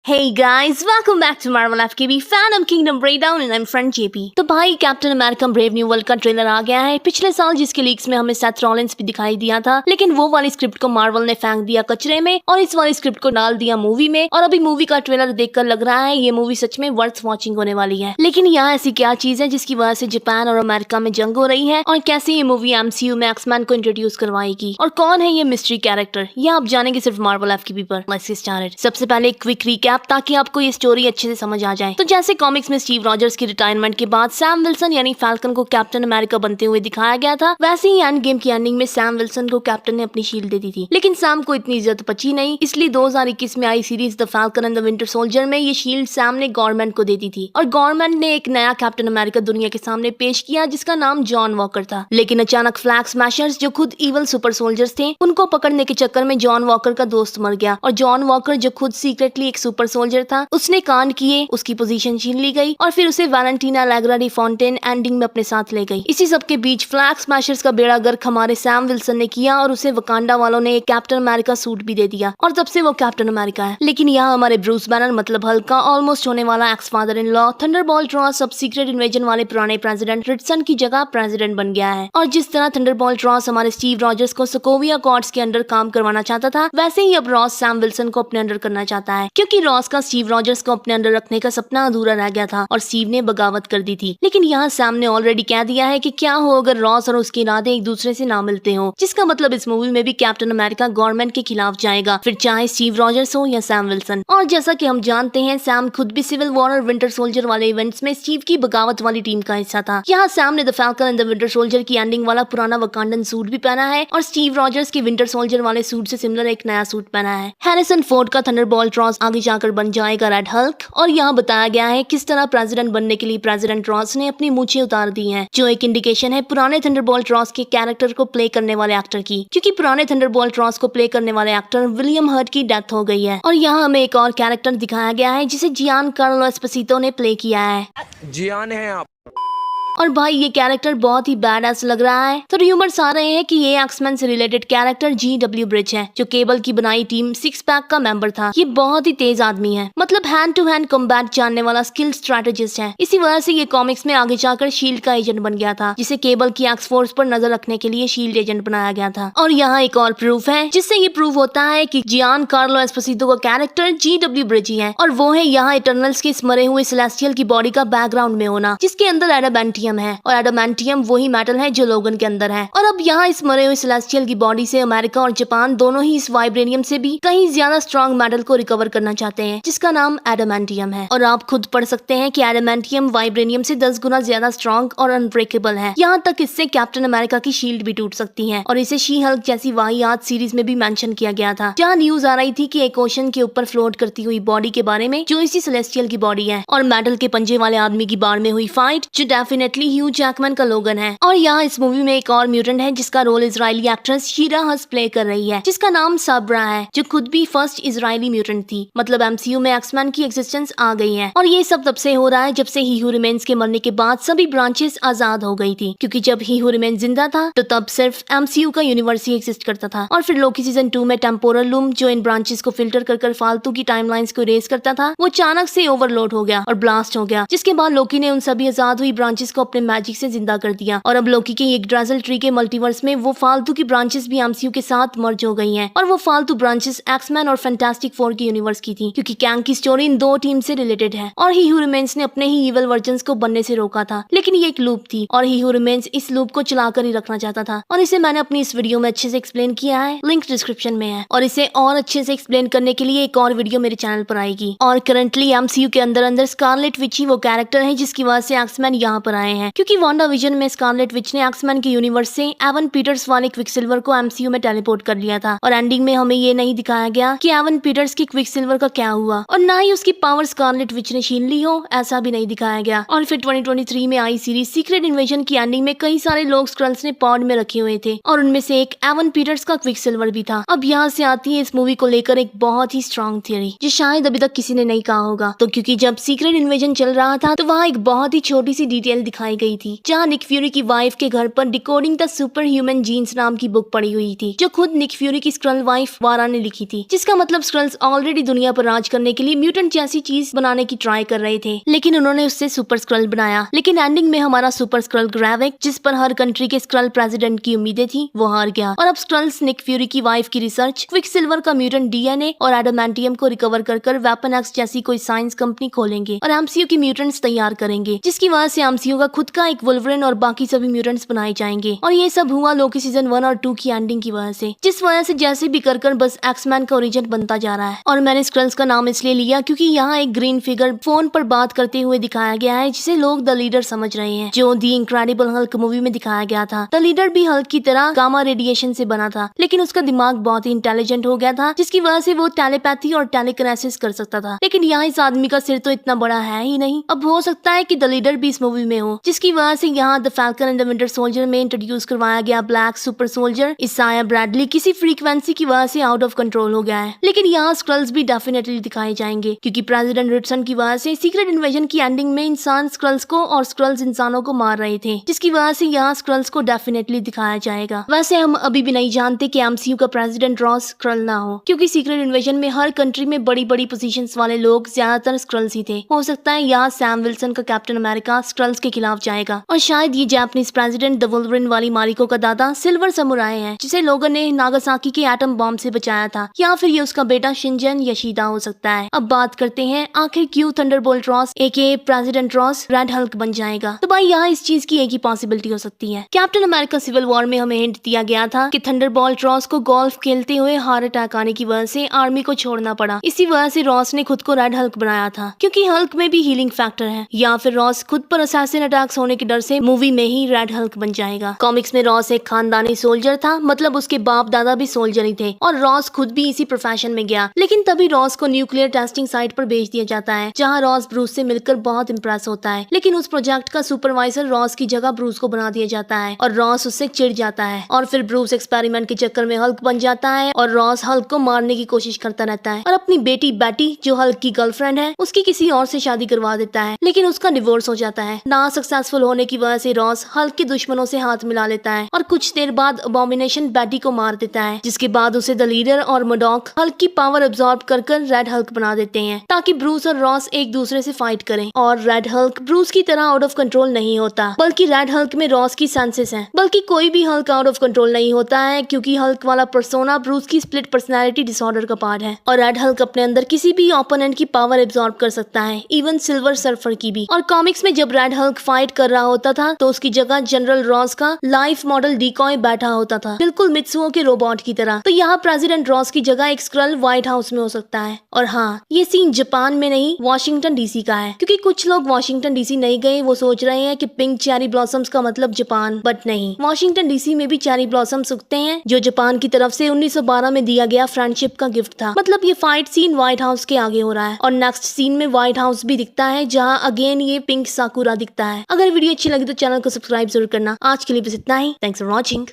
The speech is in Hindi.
Hey guys, welcome back to Marvel FKB Fandom Kingdom Breakdown and I'm friend JP। तो भाई captain America brave new world का ट्रेलर आ गया है पिछले साल, जिसके लीक्स में हमें सेथ रॉलिंस भी दिखाई दिया था, लेकिन वो वाली स्क्रिप्ट को मार्वल ने फेंक दिया कचरे में और इस वाली स्क्रिप्ट को डाल दिया मूवी में। और अभी मूवी का ट्रेलर देखकर लग रहा है ये मूवी सच में वर्थ वॉचिंग होने वाली है। लेकिन यहाँ ऐसी क्या चीज है जिसकी वजह से जापान और अमेरिका में जंग हो रही है, और कैसे ये मूवी MCU में एक्समैन को इंट्रोड्यूस करवाएगी, और कौन है ये मिस्ट्री कैरेक्टर, ये आप जानेंगे सिर्फ मार्वल FKB पर। Let's get started. सबसे पहले एक क्विक रिकैप ताकि आपको ये स्टोरी अच्छे से समझ आ जाए। तो जैसे कॉमिक्स में स्टीव रॉजर्स की रिटायरमेंट के बाद सैम विल्सन यानी फैल्कन को कैप्टन अमेरिका बनते हुए दिखाया गया था, वैसे ही एंड गेम की एंडिंग में सैम विल्सन को कैप्टन ने अपनी शील्ड दे दी थी। लेकिन सैम को इतनी इज्जत बची नहीं, इसलिए 2021 में आई series the Falcon and the Winter Soldier में ये शील्ड सैम ने गवर्नमेंट को दे दी थी, और गवर्नमेंट ने एक नया कैप्टन अमेरिका दुनिया के सामने पेश किया जिसका नाम जॉन वॉकर था। लेकिन अचानक फ्लैग स्मैशर्स जो खुद इवल सुपर सोल्जर्स थे, उनको पकड़ने के चक्कर में जॉन वॉकर का दोस्त मर गया, और जॉन वॉकर जो खुद सीक्रेटली एक सुपर सोल्जर था, उसने कांड किए, उसकी पोजीशन छीन ली गई और फिर उसे वैलेंटीना लेग्रा डी फॉन्टेन एंडिंग में अपने साथ ले गई। इसी सब के बीच फ्लैग स्मैशर्स का बेड़ा गर्क हमारे सैम विल्सन ने किया और उसे वकांडा वालों ने एक कैप्टन अमेरिका सूट भी दे दिया, और तब से वो कैप्टन अमेरिका है। लेकिन यहाँ हमारे ब्रूस बैनर मतलब हल्क का ऑलमोस्ट होने वाला x father in law Thunderbolt Ross सब सीक्रेट इन्वेजन वाले पुराने प्रेसिडेंट रिटसन की जगह प्रेसिडेंट बन गया है। और जिस तरह थंडरबोल्ट रॉस हमारे स्टीव रॉजर्स को सोकोविया कॉर्ड्स के अंडर काम करवाना चाहता था, वैसे ही अब रॉस सैम विल्सन को अपने अंडर करना चाहता है, क्योंकि रॉस का स्टीव रॉजर्स को अपने अंडर रखने का सपना अधूरा रह गया था और स्टीव ने बगावत कर दी थी। लेकिन यहाँ सैम ने ऑलरेडी कह दिया है कि क्या हो अगर रॉस और उसके इरादे एक दूसरे से ना मिलते हो, जिसका मतलब इस मूवी में भी कैप्टन अमेरिका गवर्नमेंट के खिलाफ जाएगा, फिर चाहे स्टीव रॉजर्स हो या सैम विल्सन। और जैसा कि हम जानते हैं सैम खुद भी सिविल वॉर और विंटर सोल्जर वाले इवेंट्स में स्टीव की बगावत वाली टीम का हिस्सा था। यहाँ सैम ने the Falcon and the Winter soldier की एंडिंग वाला पुराना वकांडन सूट भी पहना है, और स्टीव रॉजर्स की विंटर सोल्जर वाले सूट से सिमिलर एक नया सूट पहना है। हैरिसन फोर्ड का थंडरबोल्ट रॉस आगे जाकर बन जाएगा रेड हल्क, और यहाँ बताया गया है किस तरह प्रेसिडेंट बनने के लिए प्रेसिडेंट रॉस ने अपनी मूछें उतार दी हैं, जो एक इंडिकेशन है पुराने थंडरबोल्ट रॉस के कैरेक्टर को प्ले करने वाले एक्टर की, क्योंकि पुराने थंडरबोल्ट रॉस को प्ले करने वाले एक्टर विलियम हर्ट की डेथ हो गई है। और यहाँ हमें एक और कैरेक्टर दिखाया गया है जिसे जियान कार्लो एस्पोसितो ने प्ले किया है। जियान है आप। और भाई ये कैरेक्टर बहुत ही बैडएस लग रहा है। तो रूमर्स आ रहे हैं कि ये एक्समैन से रिलेटेड कैरेक्टर GW ब्रिज है, जो केबल की बनाई टीम 6 पैक का मेंबर था। ये बहुत ही तेज आदमी है, मतलब हैंड टू हैंड कॉम्बैट जानने वाला स्किल स्ट्रेटेजिस्ट है। इसी वजह से ये कॉमिक्स में आगे जाकर शील्ड का एजेंट बन गया था, जिसे केबल की एक्स फोर्स पर नजर रखने के लिए शील्ड एजेंट बनाया गया था। और यहाँ एक और प्रूफ है जिससे ये प्रूव होता है कि जियान कार्लो एस्पोसितो का कैरेक्टर GW ब्रिज ही है, और वो है यहाँ इटर्नल्स के मरे हुए सेलेस्टियल की बॉडी का बैकग्राउंड में होना, जिसके अंदर एडामेंटियम है, और एडामेंटियम वही मेटल है जो लोगन के अंदर है। और अब यहाँ इस मरे हुए सेलेस्टियल की बॉडी से अमेरिका और जापान दोनों ही इस वाइब्रेनियम से भी कहीं ज्यादा स्ट्रॉन्ग मेटल को रिकवर करना चाहते हैं, जिसका नाम एडामेंटियम है। और आप खुद पढ़ सकते हैं कि एडामेंटियम वाइब्रेनियम से 10 गुना ज्यादा स्ट्रॉन्ग और अनब्रेकेबल है। यहाँ तक इससे कैप्टन अमेरिका की शील्ड भी टूट सकती है, और इसे शी हल्क जैसी वाहियात सीरीज में भी मेंशन किया गया था, जहाँ न्यूज आ रही थी कि एक ओशन के ऊपर फ्लोट करती हुई बॉडी के बारे में, जो इसी सेलेस्टियल की बॉडी है, और मेटल के पंजे वाले आदमी की बाढ़ में हुई फाइट जो डेफिनेटली ह्यू जैकमैन का लोगन है। और यहाँ इस मूवी में एक और म्यूटेंट है जिसका रोल इजरायली एक्ट्रेस शीरा हस प्ले कर रही है, जिसका नाम सबरा है, जो खुद भी फर्स्ट इजरायली म्यूटेंट थी। मतलब MCU में एक्समैन की एक्सिस्टेंस आ गई है। और ये सब तब से हो रहा है जब से ही हू रिमेन्स के मरने के बाद सभी ब्रांचेस आजाद हो गई थी, क्योंकि जब ही हू रिमेन्स जिंदा था तो तब सिर्फ MCU का यूनिवर्स ही एग्जिस्ट करता था। और फिर लोकी सीजन 2 में टेम्पोरल लूम जो इन ब्रांचेस को फिल्टर कर फालतू की टाइमलाइंस को इरेज करता था, वो अचानक से ओवरलोड हो गया और ब्लास्ट हो गया, जिसके बाद लोकी ने उन सभी आजाद हुई ब्रांचेस को अपने मैजिक से जिंदा कर दिया। और अब लोकी के एक ड्रेजल ट्री के मल्टीवर्स में वो फालतू की ब्रांचेस भी MCU के साथ मर्ज हो गई हैं, और वो फालतू ब्रांचेस एक्समैन और फैंटास्टिक फोर के यूनिवर्स की थी, क्योंकि कैंग की स्टोरी इन दो टीम से रिलेटेड है, और ही हू रिमेन्स ने अपने ही इवल वर्जन्स को बनने से रोका था। लेकिन ये एक लूप थी, और ही हू रिमेन्स इस लूप को चलाकर ही रखना चाहता था, और इसे मैंने अपनी इस वीडियो में अच्छे से एक्सप्लेन किया है, लिंक डिस्क्रिप्शन में है। और इसे और अच्छे से एक्सप्लेन करने के लिए एक और वीडियो मेरे चैनल पर आएगी। और करंटली MCU के अंदर स्कारलेट विच ही वो कैरेक्टर है जिसकी वजह से एक्समैन यहाँ पर आए हैं, क्योंकि वांडा विजन में स्कारलेट विच ने एक्समैन के यूनिवर्स से एवन पीटर्स वाले क्विकसिल्वर को MCU में टेलीपोर्ट कर लिया था, और एंडिंग में हमें ये नहीं दिखाया गया कि एवन पीटर्स की क्विकसिल्वर का क्या हुआ, और ना ही उसकी पावर स्कारलेट विच ने छीन ली हो, ऐसा भी नहीं दिखाया गया। और फिर 2023 में आई सीरीज सीक्रेट इन्वेजन की एंडिंग में कई सारे लोग स्क्रल्स ने पॉड में रखे हुए थे, और उनमें से एक एवन पीटर्स का क्विकसिल्वर भी था। अब यहाँ से आती है इस मूवी को लेकर एक बहुत ही स्ट्रॉन्ग थियरी, जो शायद अभी तक किसी ने नहीं कहा होगा। तो क्योंकि जब सीक्रेट इन्वेजन चल रहा था तो वहाँ एक बहुत ही छोटी सी डिटेल दिखाई गई थी, जहाँ निक फ्यूरी की वाइफ के घर पर decoding the super human genes नाम की बुक पड़ी हुई थी, जो खुद निक फ्यूरी की स्क्रल वाइफ वारा ने लिखी थी, जिसका मतलब स्क्रल्स ऑलरेडी दुनिया पर राज करने के लिए म्यूटेंट जैसी चीज बनाने की ट्राई कर रहे थे, लेकिन उन्होंने उससे सुपर स्क्रल बनाया। लेकिन एंडिंग में हमारा सुपर स्क्रल ग्रेविक, जिस पर हर कंट्री के स्क्रल प्रेसिडेंट की उम्मीदें थी, वो हार गया और अब स्क्रल्स निक फ्यूरी की वाइफ की रिसर्च क्विकसिल्वर का म्यूटेंट डीएनए और एडामेंटियम को रिकवर कर वेपन एक्स जैसी कोई साइंस कंपनी खोलेंगे और एमसीयू की म्यूटेंट्स तैयार करेंगे, जिसकी वजह से एमसीयू का खुद का एक वुल्वरिन और बाकी सभी म्यूटेंट्स बनाए जाएंगे। और ये सब हुआ लोकी सीजन 1 और 2 की एंडिंग की वजह से, जिस वजह से जैसे भी कर बस एक्समैन का ओरिजिन बनता जा रहा है। और मैंने स्क्रल्स का नाम इसलिए लिया क्योंकि यहाँ एक ग्रीन फिगर फोन पर बात करते हुए दिखाया गया है, जिसे लोग द लीडर समझ रहे हैं, जो दी इनक्रेडिबल हल्क मूवी में दिखाया गया था। द लीडर भी हल्क की तरह गामा रेडिएशन से बना था, लेकिन उसका दिमाग बहुत ही इंटेलिजेंट हो गया था, जिसकी वजह से वो टेलीपैथी और टेलीकिनेसिस कर सकता था। लेकिन यहाँ इस आदमी का सिर तो इतना बड़ा है ही नहीं। अब हो सकता है कि द लीडर भी इस मूवी में हो, जिसकी वजह से यहाँ the Falcon and the Winter Soldier में इंट्रोड्यूस करवाया गया black super soldier Isaiah Bradley किसी फ्रीक्वेंसी की वजह से आउट ऑफ कंट्रोल हो गया है। लेकिन यहाँ स्क्रल्स भी डेफिनेटली दिखाए जाएंगे, क्योंकि प्रेसिडेंट रिटसन की वजह से सीक्रेट इन्वेजन की एंडिंग में इंसान स्क्रल्स को और स्क्रल्स इंसानों को मार रहे थे, जिसकी वजह से यहाँ स्क्रल्स को डेफिनेटली दिखाया जाएगा। वैसे हम अभी भी नहीं जानते कि एमसीयू का प्रेसिडेंट रॉस स्क्रल ना हो, क्योंकि सीक्रेट इन्वेजन में हर कंट्री में बड़ी बड़ी पोजीशंस वाले लोग ज्यादातर स्क्रल्स ही थे। हो सकता है यहाँ सैम विल्सन का कैप्टन अमेरिका स्क्रल्स के खिलाफ जाएगा, और शायद ये जापानीज प्रेसिडेंट द वुल्वरिन वाली मारिको का दादा सिल्वर समुराई है, जिसे लोगों ने नागासाकी के एटम बॉम्ब से बचाया था, या फिर ये उसका बेटा शिनजन यशीदा हो सकता है। अब बात करते हैं आखिर क्यों थंडरबोल्ट रॉस एके प्रेसिडेंट रॉस रेड हल्क बन जाएगा। तो भाई यहाँ इस चीज की एक ही पॉसिबिलिटी हो सकती है। कैप्टन अमेरिका सिविल वॉर में हमें हिंट दिया गया था कि थंडरबोल्ट रॉस को गोल्फ खेलते हुए हार्ट अटैक आने की वजह से आर्मी को छोड़ना पड़ा। इसी वजह से रॉस ने खुद को रेड हल्क बनाया था, क्योंकि हल्क में भी हीलिंग फैक्टर है, या फिर रॉस खुद पर असैसिन अटैक्स होने के डर से मूवी में ही रेड हल्क बन जाएगा। कॉमिक्स में रॉस एक खानदानी सोल्जर था, मतलब उसके बाप दादा भी सोल्जर ही थे, और रॉस खुद भी इसी प्रोफेशन में गया। लेकिन तभी रॉस को न्यूक्लियर टेस्टिंग साइट पर भेज दिया जाता है, जहां रॉस ब्रूस से मिलकर बहुत इंप्रेस होता है। लेकिन उस प्रोजेक्ट का सुपरवाइजर रॉस की जगह ब्रूस को बना दिया जाता है, और रॉस उससे चिढ़ जाता है, और फिर ब्रूस एक्सपेरिमेंट के चक्कर में हल्क बन जाता है, और रॉस हल्क को मारने की कोशिश करता रहता है, और अपनी बेटी बैटी जो हल्क की गर्लफ्रेंड है उसकी किसी और से शादी करवा देता है। लेकिन उसका डिवोर्स हो जाता है। ना सक्सेसफुल होने की वजह से रॉस हल्क के दुश्मनों से हाथ मिला लेता है, और कुछ देर बाद अबॉमिनेशन बैटी को मार देता है, जिसके बाद उसे द लीडर और मोडॉक हल्क की पावर एब्जॉर्ब कर रेड हल्क बना देते हैं, ताकि ब्रूस और रॉस एक दूसरे से फाइट करें। और रेड हल्क ब्रूस की तरह आउट ऑफ कंट्रोल नहीं होता, बल्कि रेड हल्क में रॉस की सेंसेस हैं। बल्कि कोई भी हल्क आउट ऑफ कंट्रोल नहीं होता है, क्योंकि हल्क वाला पर्सोना ब्रूस की स्प्लिट पर्सनैलिटी डिसऑर्डर का पार्ट है, और रेड हल्क अपने अंदर किसी भी ओपोनेंट की पावर एब्जॉर्ब कर सकता है, इवन सिल्वर सर्फर की भी। और कॉमिक्स में जब रेड हल्क फाइट कर रहा होता था तो उसकी जगह जनरल रॉस का लाइफ मॉडल डिकॉय बैठा होता था, बिल्कुल मित्सुओ के रोबोट की तरह। तो यहाँ प्रेसिडेंट रॉस की जगह एक स्क्रल व्हाइट हाउस में हो सकता है। और हाँ, ये सीन जापान में नहीं वॉशिंगटन डीसी का है, क्योंकि कुछ लोग वॉशिंगटन डीसी नहीं गए, वो सोच रहे हैं कि पिंक चेरी ब्लॉसम्स का मतलब जापान, बट नहीं, वॉशिंगटन डीसी में भी चेरी ब्लॉसम्स उगते हैं, जो जापान की तरफ से 1912 में दिया गया फ्रेंडशिप का गिफ्ट था। मतलब ये फाइट सीन व्हाइट हाउस के आगे हो रहा है, और नेक्स्ट सीन में व्हाइट हाउस भी दिखता है, जहाँ अगेन ये पिंक साकुरा दिखता है। अगर वीडियो अच्छी लगी तो चैनल को सब्सक्राइब जरूर करना। आज के लिए बस इतना ही। Thanks for watching.